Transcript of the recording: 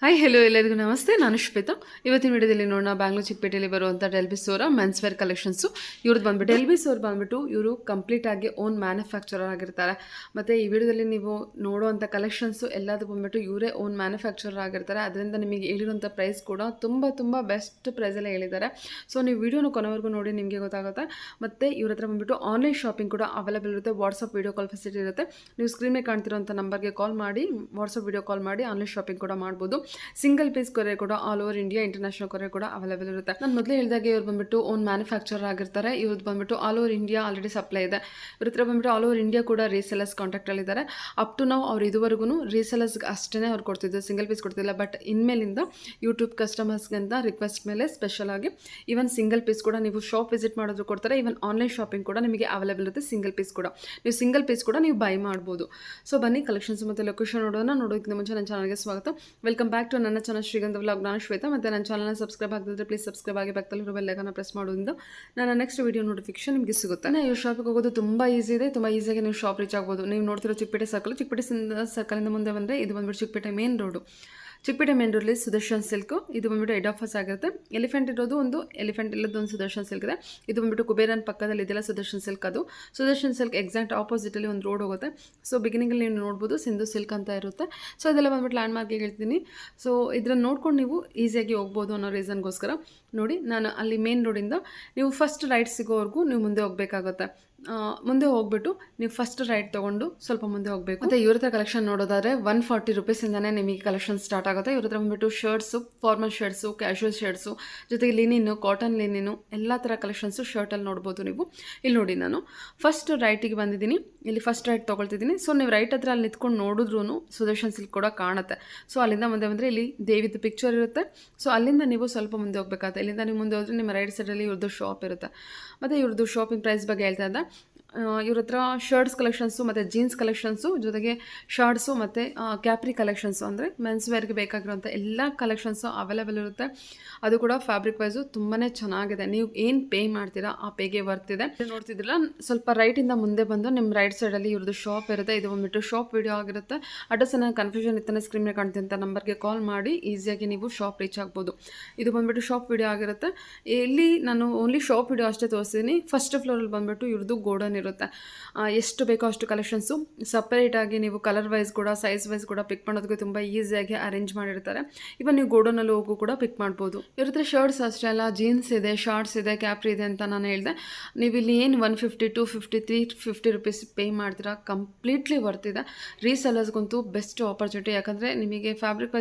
Hi hello ಎಲ್ಲರಿಗೂ ನಮಸ್ತೆ. ನಾನು ಶ್ವೇತಾ. ಇವತ್ತಿನ ವಿಡಿಯೋದಲ್ಲಿ ನೋಡೋಣ ಬ್ಯಾಂಗ್ಳೂರ್ ಚಿಕ್ಕಪೇಟೆಯಲ್ಲಿ ಬರುವಂಥ ಡೆಲ್ಬಿ ಸ್ಟೋರ ಮೆನ್ಸ್ ವೇರ್ ಕಲೆಕ್ಷನ್ಸು. ಇವ್ರದ್ದು ಬಂದ್ಬಿಟ್ಟು ಡೆಲ್ಬಿ ಸ್ಟೋರ್ ಬಂದ್ಬಿಟ್ಟು ಇವರು ಕಂಪ್ಲೀಟಾಗಿ ಓನ್ ಮ್ಯಾನುಫ್ಯಾಕ್ಚರರ್ ಆಗಿರ್ತಾರೆ. ಮತ್ತು ಈ ವಿಡಿಯೋದಲ್ಲಿ ನೀವು ನೋಡುವಂಥ ಕಲೆಕ್ಷನ್ಸು ಎಲ್ಲದೂ ಬಂದ್ಬಿಟ್ಟು ಇವರೇ ಓನ್ ಮ್ಯಾನುಫ್ಯಾಕ್ಚರರ್ ಆಗಿರ್ತಾರೆ. ಅದರಿಂದ ನಿಮಗೆ ಹೇಳಿರುವಂಥ ಪ್ರೈಸ್ ಕೂಡ ತುಂಬ ಬೆಸ್ಟ್ ಪ್ರೈಸಲ್ಲೇ ಹೇಳಿದ್ದಾರೆ. ಸೊ ನೀವು ವಿಡಿಯೋನ ಕೊನೆವರೆಗೂ ನೋಡಿ ನಿಮಗೆ ಗೊತ್ತಾಗುತ್ತೆ. ಮತ್ತು ಇವ್ರ ಹತ್ರ ಬಂದ್ಬಿಟ್ಟು ಆನ್ಲೈನ್ ಶಾಪಿಂಗ್ ಕೂಡ ಅವೈಲೇಬಲ್ ಇರುತ್ತೆ. ವಾಟ್ಸಪ್ ವೀಡಿಯೋ ಕಾಲ್ ಫೆಸಿಲಿಟಿ ಇರುತ್ತೆ. ನೀವು ಸ್ಕ್ರೀನ್ ಮೇಲೆ ಕಾಣ್ತಿರೋಂಥ ನಂಬರ್ಗೆ ಕಾಲ್ ಮಾಡಿ ವಾಟ್ಸಪ್ ವೀಡಿಯೋ ಕಾಲ್ ಮಾಡಿ ಆನ್ಲೈನ್ ಶಾಪಿಂಗ್ ಕೂಡ ಮಾಡ್ಬೋದು. ಸಿಂಗಲ್ ಪೀಸ್ ಕೊರಿಯರ್ ಕೂಡ all over India international courier ಕೂಡ ಅವೈಲೇಬಲ್ ಇರುತ್ತೆ. ನಾನು ಮೊದಲೇ ಹೇಳಿದಾಗೆ ಇವ್ರು ಬಂದ್ಬಿಟ್ಟು ಓನ್ ಮ್ಯಾನುಫ್ಯಾಕ್ಚರರ್ ಆಗಿರ್ತಾರೆ. ಇವ್ರದ್ದು ಬಂದ್ಬಿಟ್ಟು all over India already supply ಇದೆ. ಇವ್ರ ಹತ್ರ ಬಂದ್ಬಿಟ್ಟು ಆಲ್ ಓವರ್ ಇಂಡಿಯಾ ಕೂಡ ರೀಸೆಲರ್ಸ್ ಕಾಂಟ್ಯಾಕ್ಟಲ್ಲಿದ್ದಾರೆ. ಅಪ್ ಟು ನಾವು ಅವ್ರು ಇದುವರೆಗೂ ರೀಸೆಲರ್ಸ್ಗೆ ಅಷ್ಟೇ ಅವ್ರು ಕೊಡ್ತಿದ್ದು, ಸಿಂಗಲ್ ಪೀಸ್ ಕೊಡ್ತಿಲ್ಲ. ಬಟ್ ಇನ್ಮೇಲಿಂದ ಯೂಟ್ಯೂಬ್ ಕಸ್ಟಮರ್ಸ್ಗಿಂತ ರಿಕ್ವೆಸ್ಟ್ ಮೇಲೆ ಸ್ಪೆಷಲ್ ಆಗಿ ಈವನ್ ಸಿಂಗಲ್ ಪೀಸ್ ಕೂಡ ನೀವು ಶಾಪ್ ವಿಸಿಟ್ ಮಾಡಿದ್ರು ಕೊಡ್ತಾರೆ. ಈವನ್ ಆನ್ಲೈನ್ ಶಾಪಿಂಗ್ ಕೂಡ ನಿಮಗೆ ಅವೈಲೇಬಲ್ ಇರುತ್ತೆ. ಸಿಂಗಲ್ ಪೀಸ್ ಕೂಡ ನೀವು ಬೈ ಮಾಡ್ಬೋದು. ಸೊ ಬನ್ನಿ ಕಲೆಕ್ಷನ್ಸ್ ಮತ್ತು ಲೊಕೇಶನ್ ನೋಡೋದಕ್ಕಿಂತ ಮುಂಚೆ ನನ್ನ ಚಾನಲ್ಗೆ ಸ್ವಾಗತ. ವೆಲ್ಕಮ್ ಬ್ಯಾಕ್ ಟು ನನ್ನ ಚಾನಲ್ ಶ್ರೀಗಂಧ ವ್ಲಾಗ್. ನಾನು ಶ್ವೇತಾ. ಮತ್ತು ನನ್ನ ಚಾನಲ್ನ ಸಬ್ಸ್ಕ್ರೈಬ್ ಆಗದಿದ್ದರೆ ಪ್ಲೀಸ್ ಸಬ್ಸ್ಕ್ರೈಬ್ ಆಗಿ ಪಕ್ಕದಲ್ಲಿರೋ ಬೆಲ್ ಐಕಾನ್ನ ಪ್ರೆಸ್ ಮಾಡೋದ್ರಿಂದ ನನ್ನ ನೆಕ್ಸ್ಟ್ ವೀಡಿಯೋ ನೋಟಿಫಿಕೇಶನ್ ನಿಮಗೆ ಸಿಗುತ್ತೆ. ನೀವು ಶಾಪಿಗೆ ಹೋಗೋದು ತುಂಬ ಈಸಿ ಇದೆ. ತುಂಬ ಈಸಿಯಾಗಿ ನೀವು ಶಾಪ್ ರೀಚ್ ಆಗ್ಬೋದು. ನೀವು ನೋಡ್ತಿರೋ ಚಿಕ್ಕಪೇಟೆ ಸರ್ಕಲಿಂದ ಮುಂದೆ ಬಂದರೆ ಇದು ಬಂದ್ಬಿಟ್ಟು Chickpet main road. Chickpet main ರೋಡಲ್ಲಿ ಸುದರ್ಶನ್ ಸಿಲ್ಕು. ಇದು ಬಂದ್ಬಿಟ್ಟು ಹೆಡ್ ಆಫೀಸ್ ಆಗಿರುತ್ತೆ. ಎಲಿಫೆಂಟ್ ಇರೋದು ಒಂದು, ಎಲಿಫೆಂಟ್ ಇಲ್ಲದ್ದು ಒಂದು ಸುದರ್ಶನ್ ಸಿಲ್ಕ್ ಇದೆ. ಇದು ಬಂದ್ಬಿಟ್ಟು ಕುಬೇರನ್ ಪಕ್ಕದಲ್ಲಿ ಇದೆಲ್ಲ ಸುದರ್ಶನ್ ಸಿಲ್ಕ್. ಅದು ಸುದರ್ಶನ್ ಸಿಲ್ಕ್ ಎಕ್ಸಾಕ್ಟ್ ಆಪೋಸಿಟಲ್ಲಿ ಒಂದು ರೋಡ್ ಹೋಗುತ್ತೆ. ಸೊ ಬಿಗಿನಿಂಗಲ್ಲಿ ನೀವು ನೋಡ್ಬೋದು ಸಿಂಧು ಸಿಲ್ಕ್ ಅಂತ ಇರುತ್ತೆ. ಸೊ ಇದೆಲ್ಲ ಬಂದ್ಬಿಟ್ಟು ಲ್ಯಾಂಡ್ ಮಾರ್ಕಿಗೆ ಹೇಳ್ತೀನಿ. ಸೊ ಇದನ್ನು ನೋಡ್ಕೊಂಡು ನೀವು ಈಸಿಯಾಗಿ ಹೋಗ್ಬೋದು ಅನ್ನೋ ರೀಸನ್ಗೋಸ್ಕರ ನೋಡಿ ನಾನು ಅಲ್ಲಿ ಮೇನ್ ರೋಡಿಂದ ನೀವು ಫಸ್ಟ್ ರೈಟ್ ಸಿಗೋವರೆಗೂ ನೀವು ಮುಂದೆ ಹೋಗಬೇಕಾಗುತ್ತೆ. ಮುಂದೆ ಹೋಗ್ಬಿಟ್ಟು ನೀವು ಫಸ್ಟ್ ರೈಟ್ ತೊಗೊಂಡು ಸ್ವಲ್ಪ ಮುಂದೆ ಹೋಗಬೇಕು. ಮತ್ತು ಇವ್ರ ಹತ್ರ ಕಲೆಕ್ಷನ್ ನೋಡೋದಾದರೆ 140 ರೂಪೀಸಿಂದನೇ ನಿಮಗೆ ಕಲೆಕ್ಷನ್ ಸ್ಟಾರ್ಟ್ ಆಗುತ್ತೆ. ಇವ್ರ ಹತ್ರ ಬಂದ್ಬಿಟ್ಟು shirts, formal shirts, casual shirts, ಜೊತೆಗೆ ಲಿನಿನು, ಕಾಟನ್ ಲಿನಿನು ಎಲ್ಲ ಥರ ಕಲೆಕ್ಷನ್ಸು ಶರ್ಟಲ್ಲಿ ನೋಡ್ಬೋದು ನೀವು. ಇಲ್ಲಿ ನೋಡಿ ನಾನು ಫಸ್ಟ್ ರೈಟಿಗೆ ಬಂದಿದ್ದೀನಿ. ಇಲ್ಲಿ ಫಸ್ಟ್ ರೈಟ್ ತೊಗೊಳ್ತಿದ್ದೀನಿ. ಸೊ ನೀವು ರೈಟ್ ಹತ್ರ ಅಲ್ಲಿ ನಿಂತ್ಕೊಂಡು ನೋಡಿದ್ರೂ ಸುದರ್ಶನ್ ಸಿಲ್ಕ್ ಕೂಡ ಕಾಣುತ್ತೆ. ಸೊ ಅಲ್ಲಿಂದ ಮುಂದೆ ಬಂದರೆ ಇಲ್ಲಿ ದೇವಿದು ಪಿಕ್ಚರ್ ಇರುತ್ತೆ. ಸೊ ಅಲ್ಲಿಂದ ನೀವು ಸ್ವಲ್ಪ ಮುಂದೆ ಹೋಗಬೇಕಾಗುತ್ತೆ. ಇಲ್ಲಿಂದ ನೀವು ಮುಂದೆ ಹೋದರೆ ನಿಮ್ಮ ರೈಟ್ ಸೈಡಲ್ಲಿ ಇವ್ರದ್ದು ಶಾಪ್ ಇರುತ್ತೆ. ಮತ್ತು ಇವ್ರದ್ದು ಶಾಪಿಂಗ್ ಪ್ರೈಸ್ ಬಗ್ಗೆ ಹೇಳ್ತಾ ಇದ್ದೆ. ಇವ್ರ ಹತ್ರ ಶರ್ಟ್ಸ್ ಕಲೆಕ್ಷನ್ಸು ಮತ್ತು ಜೀನ್ಸ್ ಕಲೆಕ್ಷನ್ಸು, ಜೊತೆಗೆ ಶಾರ್ಟ್ಸು ಮತ್ತು ಕ್ಯಾಪ್ರಿ ಕಲೆಕ್ಷನ್ಸು ಅಂದರೆ ಮೆನ್ಸ್ ವೇರ್ಗೆ ಬೇಕಾಗಿರುವಂಥ ಎಲ್ಲ ಕಲೆಕ್ಷನ್ಸು ಅವೈಲೇಬಲ್ ಇರುತ್ತೆ. ಅದು ಕೂಡ ಫ್ಯಾಬ್ರಿಕ್ ವೈಸು ತುಂಬಾ ಚೆನ್ನಾಗಿದೆ. ನೀವು ಏನು ಪೇ ಮಾಡ್ತೀರಾ ಆ ಪೇಗೆ ಬರ್ತಿದೆ. ನೋಡ್ತಿದ್ರಲ್ಲ, ಸ್ವಲ್ಪ ರೈಟಿಂದ ಮುಂದೆ ಬಂದು ನಿಮ್ಮ ರೈಟ್ ಸೈಡಲ್ಲಿ ಇವ್ರದ್ದು ಶಾಪ್ ಇರುತ್ತೆ. ಇದು ಬಂದ್ಬಿಟ್ಟು ಶಾಪ್ ವಿಡಿಯೋ ಆಗಿರುತ್ತೆ. ಅಡ್ರೆಸ್ ಏನಾದ್ರು ಕನ್ಫ್ಯೂಷನ್ ಇತ್ತಂದರೆ ಸ್ಕ್ರೀನ್ ಮೇಲೆ ಕಾಣ್ತಿದ್ದಂಥ ನಂಬರ್ಗೆ ಕಾಲ್ ಮಾಡಿ ಈಸಿಯಾಗಿ ನೀವು ಶಾಪ್ ರೀಚ್ ಆಗ್ಬೋದು. ಇದು ಬಂದ್ಬಿಟ್ಟು ಶಾಪ್ ವಿಡಿಯೋ ಆಗಿರುತ್ತೆ. ಇಲ್ಲಿ ನಾನು ಓನ್ಲಿ ಶಾಪ್ ವಿಡಿಯೋ ಅಷ್ಟೇ ತೋರಿಸ್ತೀನಿ. ಫಸ್ಟ್ ಫ್ಲೋರಲ್ಲಿ ಬಂದ್ಬಿಟ್ಟು ಇವ್ರದ್ದು ಗೋಡನ್ ಇರುತ್ತೆ. ಎಷ್ಟು ಬೇಕೋ ಅಷ್ಟು ಕಲೆಕ್ಷನ್ಸು ಸಪ್ರೇಟಾಗಿ ನೀವು ಕಲರ್ ವೈಸ್ ಕೂಡ ಸೈಜ್ ವೈಸ್ ಕೂಡ ಪಿಕ್ ಮಾಡೋದಕ್ಕೆ ತುಂಬ ಈಸಿಯಾಗಿ ಅರೇಂಜ್ ಮಾಡಿರ್ತಾರೆ. ಇವನ್ ನೀವು ಗೋಡನಲ್ಲಿ ಹೋಗು ಕೂಡ ಪಿಕ್ ಮಾಡ್ಬೋದು. ಇವ್ರ ಹತ್ರ ಶರ್ಟ್ಸ್ ಅಷ್ಟೇ ಅಲ್ಲ, ಜೀನ್ಸ್ ಇದೆ, ಶಾರ್ಟ್ಸ್ ಇದೆ, ಕ್ಯಾಪ್ರಿ ಇದೆ ಅಂತ ನಾನು ಹೇಳಿದೆ. ನೀವು ಇಲ್ಲಿ ಏನು 150, 250, 350 ರೂಪೀಸ್ ಪೇ ಮಾಡ್ತೀರಾ, ಕಂಪ್ಲೀಟ್ಲಿ ವರ್ತಿದೆ. ರೀಸೆಲ್ಲರ್ಸ್ಗಂತೂ ಬೆಸ್ಟ್ ಆಪರ್ಚುನಿಟಿ. ಯಾಕಂದರೆ ನಿಮಗೆ ಫ್ಯಾಬ್ರಿಕ್